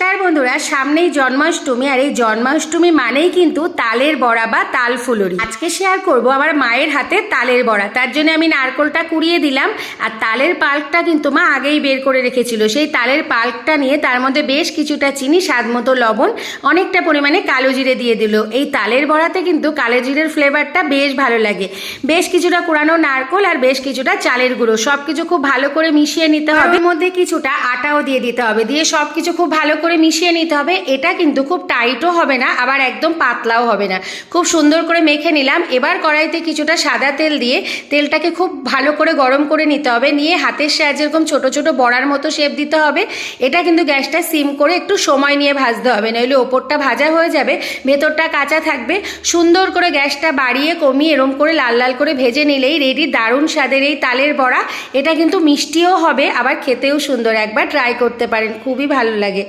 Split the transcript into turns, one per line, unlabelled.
নমস্কার বন্ধুরা, সামনেই জন্মাষ্টমী। আর এই জন্মাষ্টমী মানেই কিন্তু তালের বড়া বা তাল ফুলুরি। আজকে শেয়ার করব আমার মায়ের হাতে তালের বড়া। তার জন্য আমি নারকোলটা কুড়িয়ে দিলাম, আর তালের পাল্পটা কিন্তু মা আগেই বের করে রেখেছিল। সেই তালের পাল্পটা নিয়ে তার মধ্যে বেশ কিছুটা চিনি, স্বাদ মতো লবণ, অনেকটা পরিমাণে কালো জিরে দিয়ে দিল। এই তালের বড়াতে কিন্তু কালো জিরের ফ্লেভারটা বেশ ভালো লাগে। বেশ কিছুটা কোরানো নারকোল আর বেশ কিছুটা চালের গুঁড়ো, সব কিছু খুব ভালো করে মিশিয়ে নিতে হবে। এর মধ্যে কিছুটা আটাও দিয়ে দিতে হবে, দিয়ে সব কিছু খুব ভালো করে মিশিয়ে নিতে হবে। এটা কিন্তু খুব টাইটও হবে না, আবার একদম পাতলাও হবে না। খুব সুন্দর করে মেখে নিলাম। এবার কড়াইতে কিছুটা সাদা তেল দিয়ে তেলটাকে খুব ভালো করে গরম করে নিতে হবে। নিয়ে হাতের সাহায্যে এরকম ছোট ছোট বড়ার মতো শেপ দিতে হবে। এটা কিন্তু গ্যাসটা সিম করে একটু সময় নিয়ে ভাজতে হবে, নইলে ওপরটা ভাজা হয়ে যাবে, ভেতরটা কাঁচা থাকবে। সুন্দর করে গ্যাসটা বাড়িয়ে কমিয়ে এরম করে লাল লাল করে ভেজে নিলেই রেডি দারুণ স্বাদের এই তালের বড়া। এটা কিন্তু মিষ্টিও হবে, আবার খেতেও সুন্দর। একবার ট্রাই করতে পারেন, খুবই ভালো লাগে।